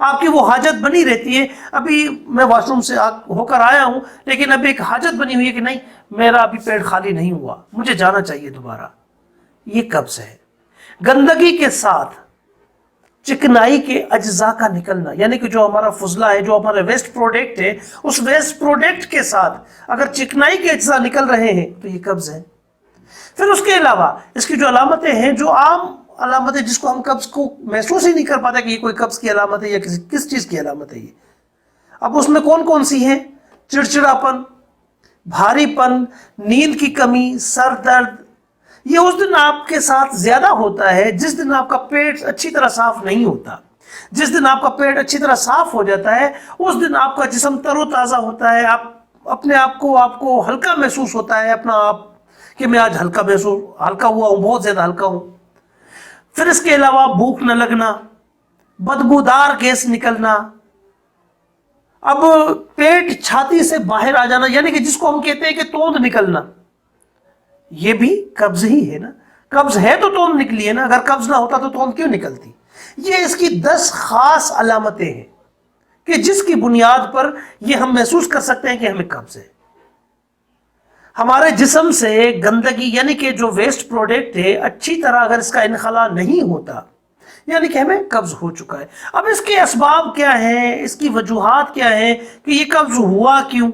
آپ کی وہ حاجت بنی رہتی ہے، ابھی میں واش روم سے ہو کر آیا ہوں لیکن ابھی ایک حاجت بنی ہوئی ہے کہ نہیں میرا ابھی پیٹ خالی نہیں ہوا، مجھے جانا چاہیے دوبارہ، یہ قبض ہے۔ گندگی کے ساتھ چکنائی کے اجزاء کا نکلنا، یعنی کہ جو ہمارا فضلہ ہے، جو ہمارا ویسٹ پروڈکٹ ہے، اس ویسٹ پروڈکٹ کے ساتھ اگر چکنائی کے اجزاء نکل رہے ہیں تو یہ قبض ہے۔ پھر اس کے علاوہ اس کی جو علامتیں ہیں، جو عام علامتیں جس کو ہم قبض کو محسوس ہی نہیں کر پاتے کہ یہ کوئی قبض کی علامت ہے یا کس چیز کی علامت ہے یہ، اب اس میں کون کون سی ہیں؟ چڑچڑاپن، بھاری پن، نیند کی کمی، سر درد۔ یہ اس دن آپ کے ساتھ زیادہ ہوتا ہے جس دن آپ کا پیٹ اچھی طرح صاف نہیں ہوتا۔ جس دن آپ کا پیٹ اچھی طرح صاف ہو جاتا ہے اس دن آپ کا جسم تر و تازہ ہوتا ہے، آپ اپنے آپ کو ہلکا محسوس ہوتا ہے، اپنا آپ کہ میں آج ہلکا ہوا ہوں، بہت زیادہ ہلکا ہوں۔ پھر اس کے علاوہ بھوک نہ لگنا، بدبودار گیس نکلنا، اب پیٹ چھاتی سے باہر آ جانا، یعنی کہ جس کو ہم کہتے ہیں کہ توند نکلنا، یہ بھی قبض ہی ہے نا۔ قبض ہے تو توند نکلی ہے نا، اگر قبض نہ ہوتا تو توند کیوں نکلتی؟ یہ اس کی 10 خاص علامتیں ہیں کہ جس کی بنیاد پر یہ ہم محسوس کر سکتے ہیں کہ ہمیں قبض ہے۔ ہمارے جسم سے گندگی یعنی کہ جو ویسٹ پروڈکٹ ہے اچھی طرح اگر اس کا انخلا نہیں ہوتا یعنی کہ ہمیں قبض ہو چکا ہے۔ اب اس کے اسباب کیا ہیں، اس کی وجوہات کیا ہیں کہ یہ قبض ہوا کیوں؟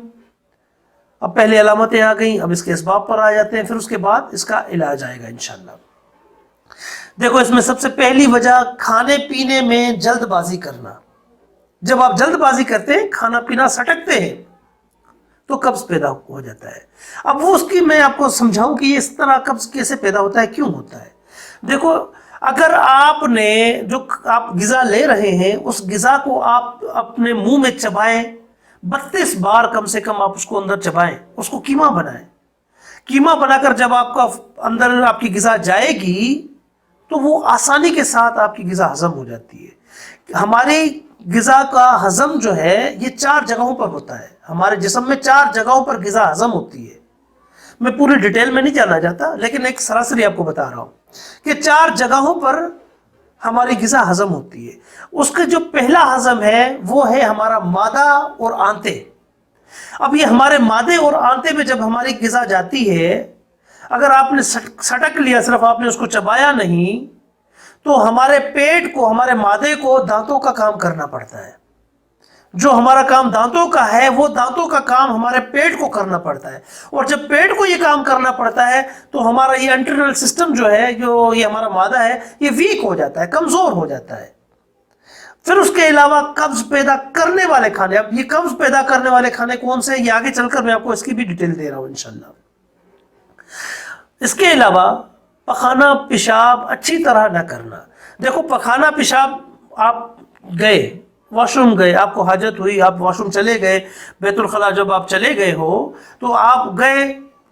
اب پہلے علامتیں آ گئیں، اب اس کے اسباب پر آ جاتے ہیں، پھر اس کے بعد اس کا علاج آئے گا انشاءاللہ۔ دیکھو اس میں سب سے پہلی وجہ کھانے پینے میں جلد بازی کرنا۔ جب آپ جلد بازی کرتے ہیں، کھانا پینا سٹکتے ہیں تو قبض پیدا ہو جاتا ہے۔ اب وہ اس کی میں آپ کو سمجھاؤں کہ یہ اس طرح قبض کیسے پیدا ہوتا ہے، کیوں ہوتا ہے۔ دیکھو اگر آپ نے جو آپ غذا لے رہے ہیں اس غذا کو آپ اپنے منہ میں چبائیں، 32 بار کم سے کم آپ اس کو اندر چبائیں، اس کو کیما بنائیں۔ کیما بنا کر جب آپ کا اندر آپ کی غذا جائے گی تو وہ آسانی کے ساتھ آپ کی غذا ہضم ہو جاتی ہے۔ ہماری غذا کا ہضم جو ہے یہ 4 جگہوں پر ہوتا ہے، ہمارے جسم میں 4 جگہوں پر غذا ہضم ہوتی ہے۔ میں پوری ڈیٹیل میں نہیں جانا چاہتا لیکن ایک سراسری آپ کو بتا رہا ہوں کہ 4 جگہوں پر ہماری غذا ہضم ہوتی ہے۔ اس کا جو پہلا ہضم ہے وہ ہے ہمارا معدہ اور آنتے۔ اب یہ ہمارے معدے اور آنتے میں جب ہماری غذا جاتی ہے، اگر آپ نے سٹک لیا، صرف آپ نے اس کو چبایا نہیں، تو ہمارے پیٹ کو، ہمارے معدے کو دانتوں کا کام کرنا پڑتا ہے۔ جو ہمارا کام دانتوں کا ہے وہ دانتوں کا کام ہمارے پیٹ کو کرنا پڑتا ہے، اور جب پیٹ کو یہ کام کرنا پڑتا ہے تو ہمارا یہ انٹرنل سسٹم جو ہے، جو یہ ہمارا معدہ ہے، یہ ویک ہو جاتا ہے، کمزور ہو جاتا ہے۔ پھر اس کے علاوہ قبض پیدا کرنے والے کھانے، اب یہ قبض پیدا کرنے والے کھانے کون سے ہیں یہ آگے چل کر میں آپ کو اس کی بھی ڈیٹیل دے رہا ہوں انشاءاللہ۔ اس کے علاوہ پخانہ پیشاب اچھی طرح نہ کرنا۔ دیکھو پخانہ پیشاب، آپ گئے واش روم گئے، آپ کو حاجت ہوئی، آپ واش روم چلے گئے، بیت الخلاء جب آپ چلے گئے ہو تو آپ گئے،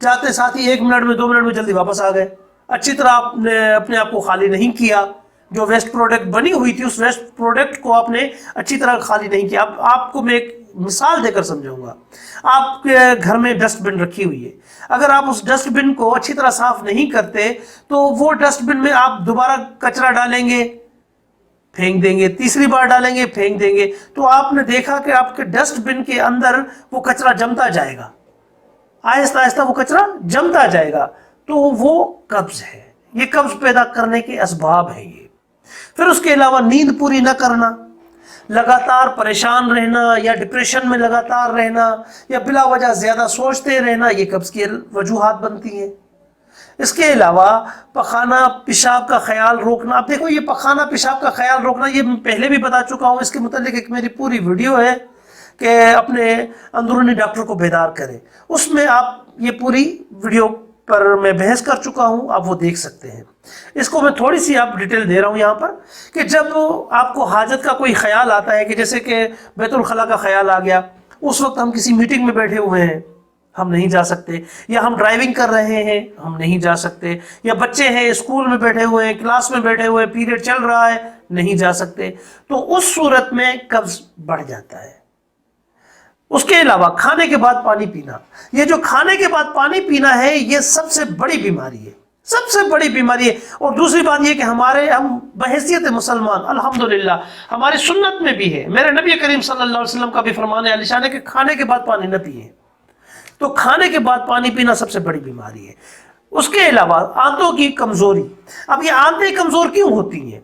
جاتے ساتھ ہی 1 منٹ میں 2 منٹ میں جلدی واپس آ گئے، اچھی طرح آپ نے اپنے آپ کو خالی نہیں کیا، جو ویسٹ پروڈکٹ بنی ہوئی تھی اس ویسٹ پروڈکٹ کو آپ نے اچھی طرح خالی نہیں کیا۔ اب آپ کو میں ایک مثال دے کر سمجھاؤں گا۔ آپ کے گھر میں ڈسٹ بن رکھی ہوئی ہے، اگر آپ اس ڈسٹ بن کو اچھی طرح صاف نہیں کرتے تو وہ ڈسٹ بن میں آپ دوبارہ کچرا ڈالیں گے، پھینک دیں گے، تیسری بار ڈالیں گے، پھینک دیں گے، تو آپ نے دیکھا کہ آپ کے ڈسٹ بن کے اندر وہ کچرا جمتا جائے گا، آہستہ آہستہ وہ کچرا جمتا جائے گا، تو وہ قبض ہے۔ یہ قبض پیدا کرنے کے اسباب ہیں یہ۔ پھر اس کے علاوہ نیند پوری نہ کرنا، لگاتار پریشان رہنا یا ڈپریشن میں لگاتار رہنا یا بلا وجہ زیادہ سوچتے رہنا، یہ قبض کی وجوہات بنتی ہیں۔ اس کے علاوہ پخانہ پیشاب کا خیال روکنا۔ اب دیکھو یہ پخانہ پیشاب کا خیال روکنا یہ میں پہلے بھی بتا چکا ہوں، اس کے متعلق ایک میری پوری ویڈیو ہے کہ اپنے اندرونی ڈاکٹر کو بیدار کریں، اس میں آپ یہ پوری ویڈیو پر میں بحث کر چکا ہوں، آپ وہ دیکھ سکتے ہیں۔ اس کو میں تھوڑی سی آپ ڈیٹیل دے رہا ہوں یہاں پر کہ جب آپ کو حاجت کا کوئی خیال آتا ہے، کہ جیسے کہ بیت الخلاء کا خیال آ گیا، اس وقت ہم کسی میٹنگ میں بیٹھے ہوئے ہیں، ہم نہیں جا سکتے، یا ہم ڈرائیونگ کر رہے ہیں، ہم نہیں جا سکتے، یا بچے ہیں اسکول میں بیٹھے ہوئے ہیں، کلاس میں بیٹھے ہوئے ہیں، پیریڈ چل رہا ہے، نہیں جا سکتے، تو اس صورت میں قبض بڑھ جاتا ہے۔ اس کے علاوہ کھانے کے بعد پانی پینا، یہ جو کھانے کے بعد پانی پینا ہے یہ سب سے بڑی بیماری ہے، سب سے بڑی بیماری ہے. اور دوسری بات یہ کہ ہم بحیثیت مسلمان الحمدللہ ہماری سنت میں بھی ہے، میرے نبی کریم صلی اللہ علیہ وسلم کا بھی فرمان عالی شان ہے کہ کھانے کے بعد پانی نہ پیئے. تو کھانے کے بعد پانی پینا سب سے بڑی بیماری ہے. اس کے علاوہ آنتوں کی کمزوری. اب یہ آنتیں کمزور کیوں ہوتی ہیں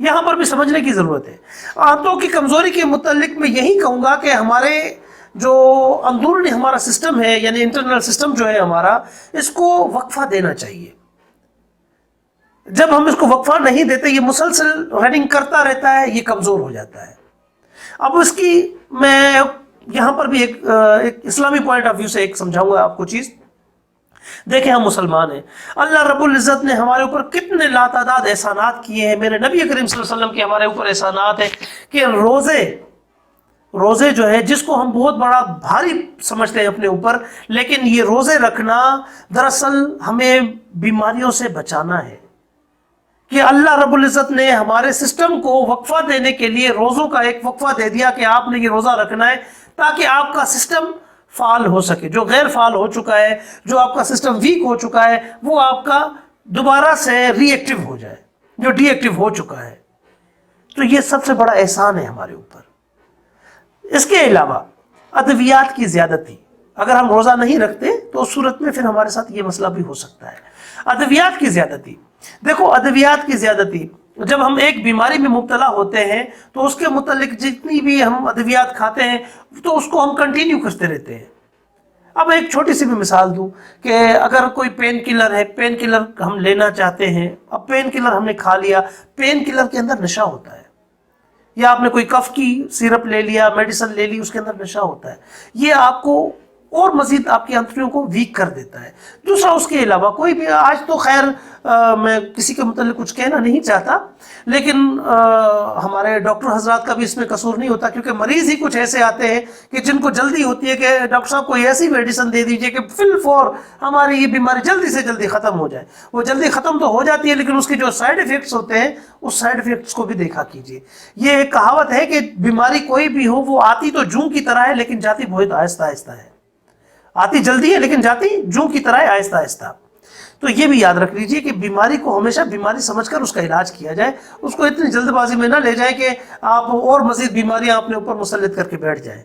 یہاں پر بھی سمجھنے کی ضرورت ہے. آنتوں کی کمزوری کے متعلق میں یہی کہوں گا کہ ہمارے جو اندرونی ہمارا سسٹم ہے، یعنی انٹرنل سسٹم جو ہے ہمارا، اس کو وقفہ دینا چاہیے. جب ہم اس کو وقفہ نہیں دیتے، یہ مسلسل رننگ کرتا رہتا ہے، یہ کمزور ہو جاتا ہے. اب اس کی میں یہاں پر بھی ایک اسلامی پوائنٹ آف ویو سے ایک سمجھاؤں گا آپ کو چیز. دیکھیں ہم مسلمان ہیں، اللہ رب العزت نے ہمارے اوپر کتنے لاتعداد احسانات کیے ہیں. میرے نبی کریم صلی اللہ علیہ وسلم کے ہمارے اوپر احسانات ہیں کہ روزے جو ہے جس کو ہم بہت بڑا بھاری سمجھتے ہیں اپنے اوپر، لیکن یہ روزے رکھنا دراصل ہمیں بیماریوں سے بچانا ہے. کہ اللہ رب العزت نے ہمارے سسٹم کو وقفہ دینے کے لیے روزوں کا ایک وقفہ دے دیا کہ آپ نے یہ روزہ رکھنا ہے تاکہ آپ کا سسٹم فعال ہو سکے. جو غیر فعال ہو چکا ہے، جو آپ کا سسٹم ویک ہو چکا ہے، وہ آپ کا دوبارہ سے ری ایکٹیو ہو جائے، جو ڈی ایکٹیو ہو چکا ہے. تو یہ سب سے بڑا احسان ہے ہمارے اوپر. اس کے علاوہ ادویات کی زیادتی، اگر ہم روزہ نہیں رکھتے تو اس صورت میں پھر ہمارے ساتھ یہ مسئلہ بھی ہو سکتا ہے. ادویات کی زیادتی، دیکھو ادویات کی زیادتی، جب ہم ایک بیماری میں مبتلا ہوتے ہیں تو اس کے متعلق جتنی بھی ہم ادویات کھاتے ہیں تو اس کو ہم کنٹینیو کرتے رہتے ہیں. اب ایک چھوٹی سی بھی مثال دوں کہ اگر کوئی پین کلر ہے، پین کلر ہم لینا چاہتے ہیں، اب پین کلر ہم نے کھا لیا، پین کلر کے اندر نشہ ہوتا ہے. یا آپ نے کوئی کف کی سیرپ لے لیا، میڈیسن لے لی، اس کے اندر نشہ ہوتا ہے. یہ آپ کو اور مزید آپ کی آنتڑیوں کو ویک کر دیتا ہے. دوسرا اس کے علاوہ کوئی بھی، آج تو خیر میں کسی کے متعلق کچھ کہنا نہیں چاہتا، لیکن ہمارے ڈاکٹر حضرات کا بھی اس میں قصور نہیں ہوتا، کیونکہ مریض ہی کچھ ایسے آتے ہیں کہ جن کو جلدی ہوتی ہے کہ ڈاکٹر صاحب کوئی ایسی میڈیسن دے دیجئے کہ فی الفور ہماری یہ بیماری جلدی سے جلدی ختم ہو جائے. وہ جلدی ختم تو ہو جاتی ہے، لیکن اس کے جو سائیڈ ایفیکٹس ہوتے ہیں اس سائیڈ ایفیکٹس کو بھی دیکھا کیجئے. یہ ایک کہاوت ہے کہ بیماری کوئی بھی ہو وہ آتی تو جوں کی طرح ہے لیکن جاتی بہت آہستہ آہستہ ہے. آتی جلدی ہے لیکن جاتی جوں کی طرح ہے، آہستہ آہستہ. تو یہ بھی یاد رکھ لیجئے کہ بیماری کو ہمیشہ بیماری سمجھ کر اس کا علاج کیا جائے. اس کو اتنی جلد بازی میں نہ لے جائے کہ آپ اور مزید بیماریاں اپنے اوپر مسلط کر کے بیٹھ جائیں.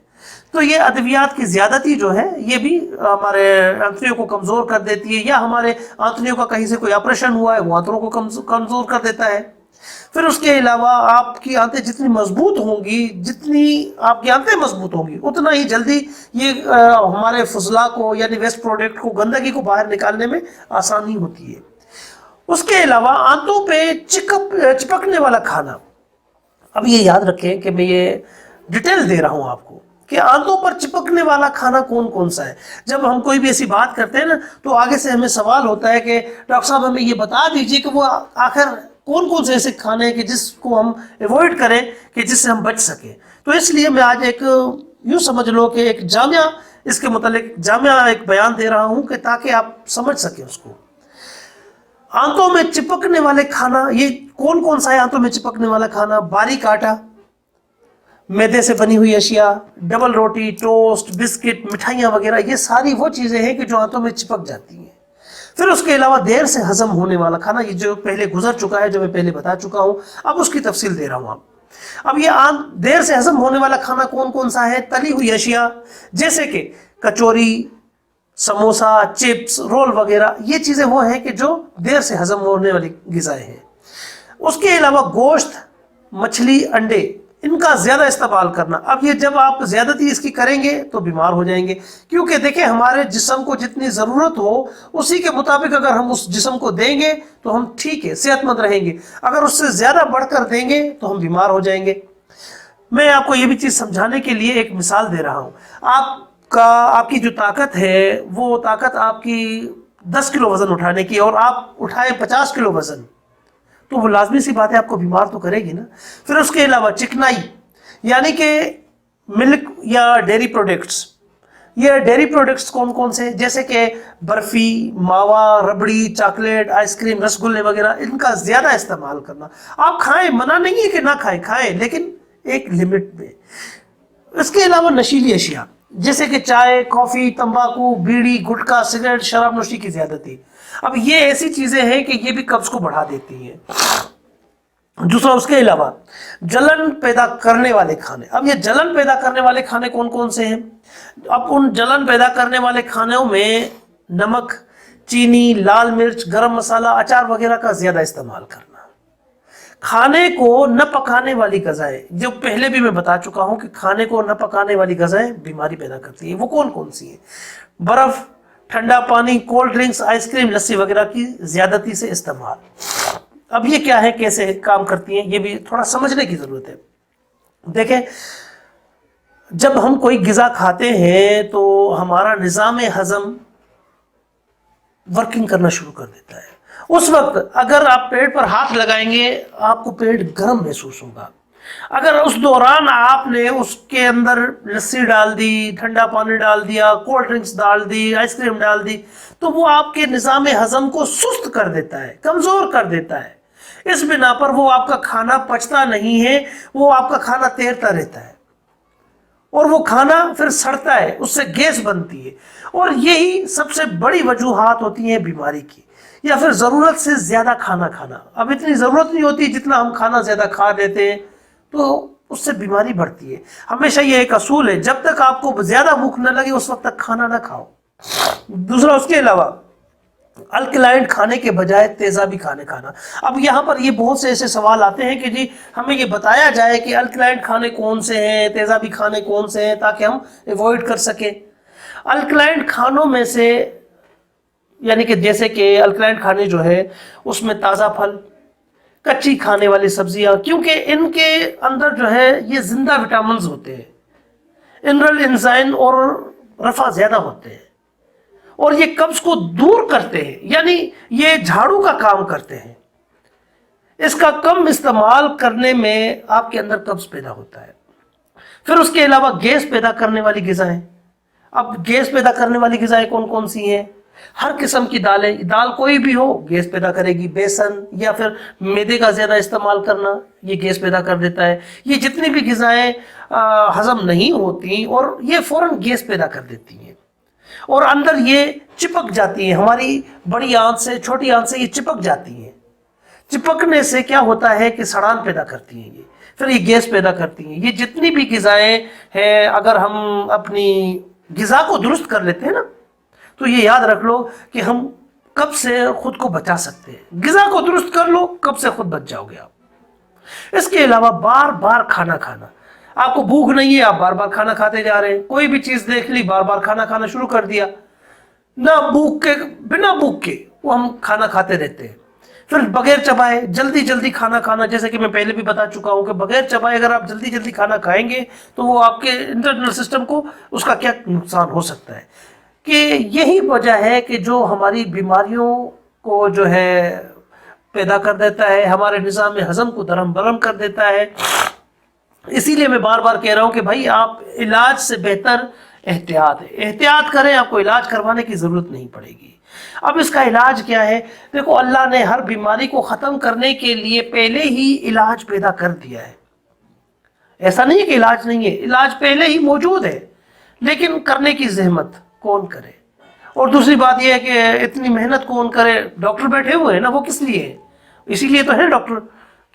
تو یہ ادویات کی زیادتی جو ہے یہ بھی ہمارے آنتڑیوں کو کمزور کر دیتی ہے، یا ہمارے آنتڑیوں کا کہیں سے کوئی آپریشن ہوا ہے وہ آنتڑیوں کو کمزور کر دیتا ہے. پھر اس کے علاوہ آپ کی آنتیں جتنی مضبوط ہوں گی، جتنی آپ کی آنتیں مضبوط ہوں گی، اتنا ہی جلدی یہ ہمارے فضلہ کو یعنی ویسٹ پروڈکٹ کو، گندگی کو باہر نکالنے میں آسانی ہوتی ہے. اس کے علاوہ آنتوں پہ چپکنے والا کھانا. اب یہ یاد رکھیں کہ میں یہ ڈیٹیل دے رہا ہوں آپ کو کہ آنتوں پر چپکنے والا کھانا کون کون سا ہے. جب ہم کوئی بھی ایسی بات کرتے ہیں نا تو آگے سے ہمیں سوال ہوتا ہے کہ ڈاکٹر صاحب ہمیں یہ بتا دیجئے کہ وہ آخر کون کون سے ایسے کھانے ہیں کہ جس کو ہم ایوائڈ کریں، کہ جس سے ہم بچ سکیں. تو اس لیے میں آج ایک یوں سمجھ لو کہ ایک جامعہ اس کے متعلق جامعہ ایک بیان دے رہا ہوں کہ تاکہ آپ سمجھ سکیں اس کو. آنتوں میں چپکنے والے کھانا یہ کون کون سا ہے؟ آنتوں میں چپکنے والا کھانا: باریک آٹا، میدے سے بنی ہوئی اشیاء، ڈبل روٹی، ٹوسٹ، بسکٹ، مٹھائیاں وغیرہ، یہ ساری وہ چیزیں ہیں کہ جو آنتوں میں چپک جاتی ہیں. پھر اس کے علاوہ دیر سے ہضم ہونے والا کھانا، یہ جو پہلے گزر چکا ہے، جو میں پہلے بتا چکا ہوں، اب اس کی تفصیل دے رہا ہوں آپ. اب یہ دیر سے ہضم ہونے والا کھانا کون کون سا ہے؟ تلی ہوئی اشیاء جیسے کہ کچوری، سموسا، چپس، رول وغیرہ، یہ چیزیں وہ ہیں کہ جو دیر سے ہضم ہونے والی غذائیں ہیں. اس کے علاوہ گوشت، مچھلی، انڈے، ان کا زیادہ استعمال کرنا. اب یہ جب آپ زیادتی اس کی کریں گے تو بیمار ہو جائیں گے، کیونکہ دیکھیں ہمارے جسم کو جتنی ضرورت ہو اسی کے مطابق اگر ہم اس جسم کو دیں گے تو ہم ٹھیک ہے، صحت مند رہیں گے. اگر اس سے زیادہ بڑھ کر دیں گے تو ہم بیمار ہو جائیں گے. میں آپ کو یہ بھی چیز سمجھانے کے لیے ایک مثال دے رہا ہوں. آپ کی جو طاقت ہے وہ طاقت آپ کی 10 کلو وزن اٹھانے کی، اور آپ اٹھائیں 50 کلو وزن، تو وہ لازمی سی بات ہے آپ کو بیمار تو کرے گی نا. پھر اس کے علاوہ چکنائی، یعنی کہ ملک یا ڈیری پروڈکٹس. یہ ڈیری پروڈکٹس کون کون سے؟ جیسے کہ برفی، ماوا، ربڑی، چاکلیٹ، آئس کریم، رس گلے وغیرہ، ان کا زیادہ استعمال کرنا. آپ کھائیں، منع نہیں ہے کہ نہ کھائیں، لیکن ایک لمٹ میں. اس کے علاوہ نشیلی اشیاء، جیسے کہ چائے، کافی، تمباکو، بیڑی، گٹکا، سگریٹ، شراب نوشی کی زیادتی. اب یہ ایسی چیزیں ہیں کہ یہ بھی قبض کو بڑھا دیتی ہیں. دوسرا اس کے علاوہ جلن پیدا کرنے والے کھانے. اب یہ جلن پیدا کرنے والے کھانے کون کون سے ہیں؟ اب ان جلن پیدا کرنے والے کھانوں میں نمک، چینی، لال مرچ، گرم مسالہ، اچار وغیرہ کا زیادہ استعمال کرنا. کھانے کو نہ پکانے والی غذائیں، جو پہلے بھی میں بتا چکا ہوں کہ کھانے کو نہ پکانے والی غذائیں بیماری پیدا کرتی ہیں. وہ کون کون سی ہیں؟ برف، ٹھنڈا پانی، کولڈ ڈرنکس، آئس کریم، لسی وغیرہ کی زیادتی سے استعمال. اب یہ کیا ہے، کیسے کام کرتی ہیں، یہ بھی تھوڑا سمجھنے کی ضرورت ہے. دیکھیں، جب ہم کوئی غذا کھاتے ہیں تو ہمارا نظام ہضم ورکنگ کرنا شروع کر دیتا ہے. اس وقت اگر آپ پیٹ پر ہاتھ لگائیں گے آپ کو پیٹ گرم محسوس ہوگا. اگر اس دوران آپ نے اس کے اندر لسی ڈال دی، ٹھنڈا پانی ڈال دیا، کولڈ ڈرنکس ڈال دی، آئس کریم ڈال دی، تو وہ آپ کے نظام ہضم کو سست کر دیتا ہے، کمزور کر دیتا ہے. اس بنا پر وہ آپ کا کھانا پچتا نہیں ہے، وہ آپ کا کھانا تیرتا رہتا ہے اور وہ کھانا پھر سڑتا ہے، اس سے گیس بنتی ہے. اور یہی سب سے بڑی وجوہات ہوتی ہیں بیماری کی. یا پھر ضرورت سے زیادہ کھانا کھانا. اب اتنی ضرورت نہیں ہوتی، جتنا ہم کھانا زیادہ کھا لیتے ہیں تو اس سے بیماری بڑھتی ہے. ہمیشہ یہ ایک اصول ہے، جب تک آپ کو زیادہ بھوک نہ لگے اس وقت تک کھانا نہ کھاؤ. دوسرا اس کے علاوہ الکلائن کھانے کے بجائے تیزابی کھانے کھانا. اب یہاں پر یہ بہت سے ایسے سوال آتے ہیں کہ جی ہمیں یہ بتایا جائے کہ الکلائن کھانے کون سے ہیں، تیزابی کھانے کون سے ہیں، تاکہ ہم ایوائڈ کر سکیں. الکلائن کھانوں میں سے یعنی کہ جیسے کہ الکلائن کھانے جو ہے اس میں تازہ پھل، کچی کھانے والی سبزیاں، کیونکہ ان کے اندر جو ہے یہ زندہ وٹامنز ہوتے ہیں، انرل انزائم اور رفع زیادہ ہوتے ہیں، اور یہ قبض کو دور کرتے ہیں، یعنی یہ جھاڑو کا کام کرتے ہیں. اس کا کم استعمال کرنے میں آپ کے اندر قبض پیدا ہوتا ہے. پھر اس کے علاوہ گیس پیدا کرنے والی غذائیں. اب گیس پیدا کرنے والی غذائیں کون کون سی ہیں؟ ہر قسم کی دالیں، دال کوئی بھی ہو گیس پیدا کرے گی. بیسن یا پھر میدے کا زیادہ استعمال کرنا یہ گیس پیدا کر دیتا ہے. یہ جتنی بھی غذائیں ہضم نہیں ہوتی اور یہ فوراً گیس پیدا کر دیتی ہیں اور اندر یہ چپک جاتی ہیں، ہماری بڑی آنت سے، چھوٹی آنت سے یہ چپک جاتی ہیں. چپکنے سے کیا ہوتا ہے کہ سڑان پیدا کرتی ہیں، یہ پھر یہ گیس پیدا کرتی ہیں. یہ جتنی بھی غذائیں ہیں اگر ہم اپنی غذا کو درست کر لیتے ہیں نا تو یہ یاد رکھ لو کہ ہم کب سے خود کو بچا سکتے ہیں. غذا کو درست کر لو، کب سے خود بچ جاؤ گے آپ. اس کے علاوہ بار بار کھانا کھانا. آپ کو بھوک نہیں ہے، آپ بار بار کھانا کھاتے جا رہے ہیں، کوئی بھی چیز دیکھ لی بار بار کھانا کھانا شروع کر دیا، نہ بھوک کے، بنا بھوک کے وہ ہم کھانا کھاتے رہتے ہیں. پھر بغیر چبائے جلدی جلدی کھانا کھانا، جیسے کہ میں پہلے بھی بتا چکا ہوں کہ بغیر چبائے اگر آپ جلدی جلدی کھانا کھائیں گے تو وہ آپ کے انٹرنل سسٹم کو اس کا کیا نقصان ہو سکتا ہے. کہ یہی وجہ ہے کہ جو ہماری بیماریوں کو جو ہے پیدا کر دیتا ہے، ہمارے نظام ہضم کو درہم برہم کر دیتا ہے. اسی لیے میں بار بار کہہ رہا ہوں کہ بھائی آپ علاج سے بہتر احتیاط ہے، احتیاط کریں، آپ کو علاج کروانے کی ضرورت نہیں پڑے گی. اب اس کا علاج کیا ہے؟ دیکھو، اللہ نے ہر بیماری کو ختم کرنے کے لیے پہلے ہی علاج پیدا کر دیا ہے. ایسا نہیں ہے کہ علاج نہیں ہے، علاج پہلے ہی موجود ہے، لیکن کرنے کی زحمت کون کرے. اور دوسری بات یہ ہے کہ اتنی محنت کون کرے. ڈاکٹر بیٹھے ہوئے ہیں نا، وہ کس لیے ہے؟ اسی لیے تو ہے ڈاکٹر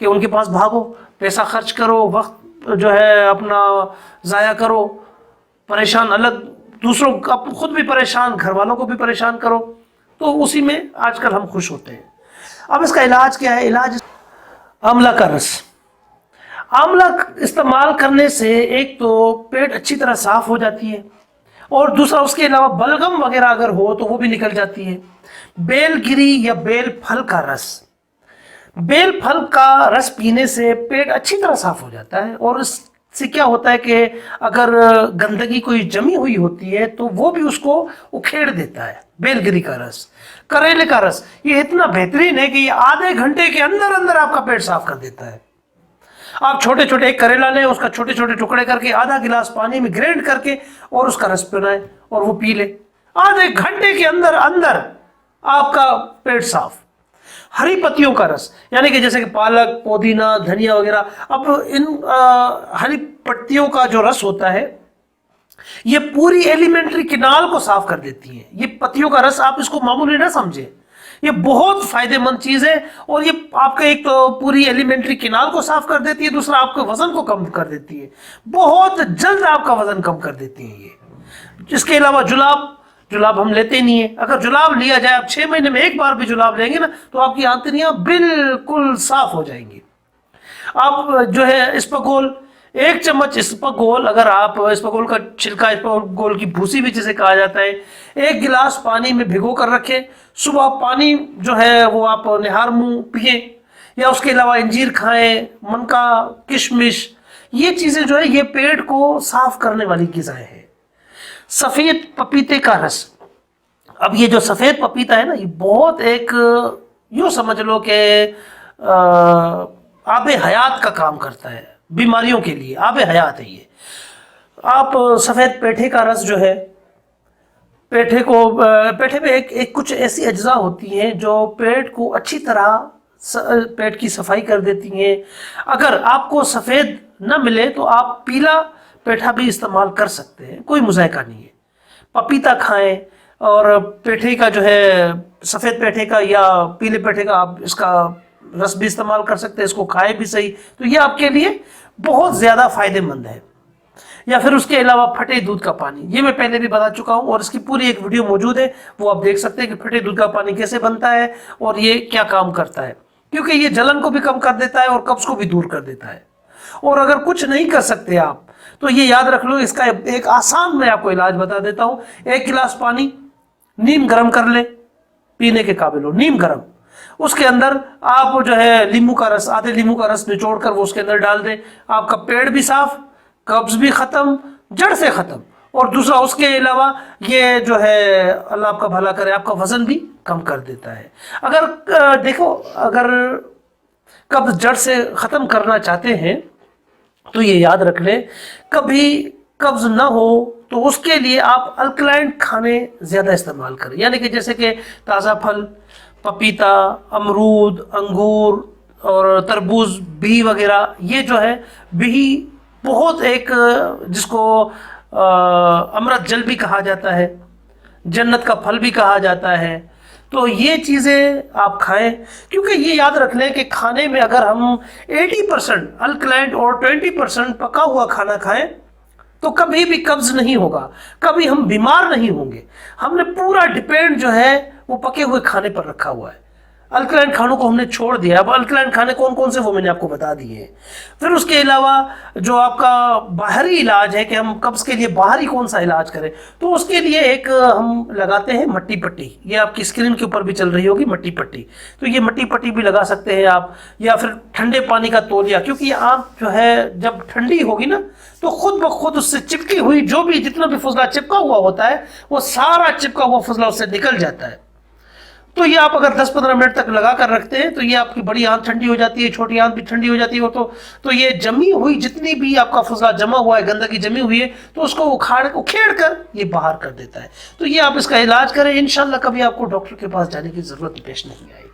کہ ان کے پاس بھاگو، پیسہ خرچ کرو، وقت جو ہے اپنا ضائع کرو، پریشان الگ، دوسروں خود بھی پریشان، گھر والوں کو بھی پریشان کرو. تو اسی میں آج کل ہم خوش ہوتے ہیں. اب اس کا علاج کیا ہے؟ علاج آملہ کا رس. آملہ استعمال کرنے سے ایک تو پیٹ اچھی طرح صاف ہو جاتی ہے، اور دوسرا اس کے علاوہ بلغم وغیرہ اگر ہو تو وہ بھی نکل جاتی ہے. بیل گری یا بیل پھل کا رس. بیل پھل کا رس پینے سے پیٹ اچھی طرح صاف ہو جاتا ہے، اور اس سے کیا ہوتا ہے کہ اگر گندگی کوئی جمی ہوئی ہوتی ہے تو وہ بھی اس کو اکھیڑ دیتا ہے. بیل گری کا رس. کریلے کا رس یہ اتنا بہترین ہے کہ یہ آدھے گھنٹے کے اندر اندر آپ کا پیٹ صاف کر دیتا ہے. آپ چھوٹے چھوٹے ایک کریلا لیں، اس کا چھوٹے چھوٹے ٹکڑے کر کے آدھا گلاس پانی میں گرینڈ کر کے اور اس کا رس پلائیں اور وہ پی لیں، آدھے گھنٹے کے اندر اندر آپ کا پیٹ صاف. ہری پتیوں کا رس، یعنی کہ جیسے کہ پالک، پودینہ، دھنیا وغیرہ. اب ان ہری پتیوں کا جو رس ہوتا ہے یہ پوری ایلیمنٹری کینال کو صاف کر دیتی ہیں. یہ پتیوں کا رس آپ اس کو معمولی نہ سمجھیں, یہ بہت فائدہ مند چیز ہے, اور یہ آپ کا ایک تو پوری ایلیمنٹری کینال کو صاف کر دیتی ہے, دوسرا آپ کے وزن کو کم کر دیتی ہے, بہت جلد آپ کا وزن کم کر دیتی ہے یہ. اس کے علاوہ جلاب ہم لیتے نہیں ہیں. اگر جلاب لیا جائے, آپ 6 مہینے میں ایک بار بھی جلاب لیں گے نا, تو آپ کی آنتڑیاں بالکل صاف ہو جائیں گی. آپ جو ہے اسپغول, 1 چمچ اسپغول, اگر آپ اسپغول کا چھلکا, اسپغول کی بھوسی بھی جسے کہا جاتا ہے, 1 گلاس پانی میں بھگو کر رکھیں. صبح پانی جو ہے وہ آپ نہار منہ پئیں, یا اس کے علاوہ انجیر کھائیں, منکا, کشمش, یہ چیزیں جو ہے یہ پیٹ کو صاف کرنے والی غذائیں ہیں. سفید پپیتے کا رس, اب یہ جو سفید پپیتا ہے نا, یہ بہت ایک یوں سمجھ لو کہ آب حیات کا کام کرتا ہے بیماریوں کے لیے, آب حیات ہے یہ. آپ سفید پیٹھے کا رس جو ہے, پیٹھے میں ایک کچھ ایسی اجزاء ہوتی ہیں جو پیٹ کو اچھی طرح پیٹ کی صفائی کر دیتی ہیں. اگر آپ کو سفید نہ ملے تو آپ پیلا پیٹھا بھی استعمال کر سکتے ہیں, کوئی مذائقہ نہیں ہے. پپیتا کھائیں, اور پیٹھے کا جو ہے سفید پیٹھے کا یا پیلے پیٹھے کا آپ اس کا رس بھی استعمال کر سکتے ہیں, اس کو کھائے بھی صحیح, تو یہ آپ کے لیے بہت زیادہ فائدہ مند ہے. یا پھر اس کے علاوہ پھٹے دودھ کا پانی, یہ میں پہلے بھی بتا چکا ہوں, اور اس کی پوری ایک ویڈیو موجود ہے, وہ آپ دیکھ سکتے ہیں کہ پھٹے دودھ کا پانی کیسے بنتا ہے اور یہ کیا کام کرتا ہے. کیونکہ یہ جلن کو بھی کم کر دیتا ہے اور قبض کو بھی دور کر دیتا ہے. اور اگر کچھ نہیں کر سکتے آپ, تو یہ یاد رکھ لو, اس کا ایک آسان میں آپ کو علاج بتا دیتا ہوں. 1 گلاس پانی نیم گرم کر لیں, پینے کے قابل ہو, نیم گرم. اس کے اندر آپ جو ہے لیمو کا رس, آدھے لیمو کا رس نچوڑ کر وہ اس کے اندر ڈال دیں. آپ کا پیٹ بھی صاف, قبض بھی ختم, جڑ سے ختم. اور دوسرا اس کے علاوہ یہ جو ہے اللہ آپ کا بھلا کرے, آپ کا وزن بھی کم کر دیتا ہے. اگر دیکھو, اگر قبض جڑ سے ختم کرنا چاہتے ہیں تو یہ یاد رکھ لیں, کبھی قبض نہ ہو تو اس کے لیے آپ الکلائن کھانے زیادہ استعمال کریں. یعنی کہ جیسے کہ تازہ پھل, پپیتا, امرود, انگور اور تربوز, بھی وغیرہ, یہ جو ہے بھی بہت ایک جس کو امرت جل بھی کہا جاتا ہے, جنت کا پھل بھی کہا جاتا ہے. تو یہ چیزیں آپ کھائیں, کیونکہ یہ یاد رکھ لیں کہ کھانے میں اگر ہم 80% الکلائن اور 20% پکا ہوا کھانا کھائیں تو کبھی بھی قبض نہیں ہوگا, کبھی ہم بیمار نہیں ہوں گے. ہم نے پورا ڈیپینڈ جو ہے وہ پکے ہوئے کھانے پر رکھا ہوا ہے. الکلائن کھانوں کو ہم نے چھوڑ دیا. اب الکلائن کھانے کون کون سے وہ میں نے آپ کو بتا دیے ہیں. پھر اس کے علاوہ جو آپ کا باہری علاج ہے کہ ہم قبض کے لیے باہری کون سا علاج کریں, تو اس کے لیے ایک ہم لگاتے ہیں مٹی پٹی. یہ آپ کی اسکرین کے اوپر بھی چل رہی ہوگی مٹی پٹی, تو یہ مٹی پٹی بھی لگا سکتے ہیں آپ. یا پھر ٹھنڈے پانی کا تولیہ, کیونکہ یہ آنکھ جو ہے جب ٹھنڈی ہوگی نا تو خود بخود اس سے چپکی ہوئی جو بھی جتنا بھی فضلہ چپکا ہوا ہوتا ہے وہ سارا چپکا ہوا فضلہ اس سے نکل جاتا ہے. تو یہ آپ اگر 10-15 منٹ تک لگا کر رکھتے ہیں تو یہ آپ کی بڑی آنکھ ٹھنڈی ہو جاتی ہے, چھوٹی آنکھ بھی ٹھنڈی ہو جاتی ہے. تو یہ جمی ہوئی جتنی بھی آپ کا فضلہ جمع ہوا ہے, گندگی جمی ہوئی ہے, تو اس کو اکھیڑ کر یہ باہر کر دیتا ہے. تو یہ آپ اس کا علاج کریں, انشاءاللہ کبھی آپ کو ڈاکٹر کے پاس جانے کی ضرورت پیش نہیں آئے گی.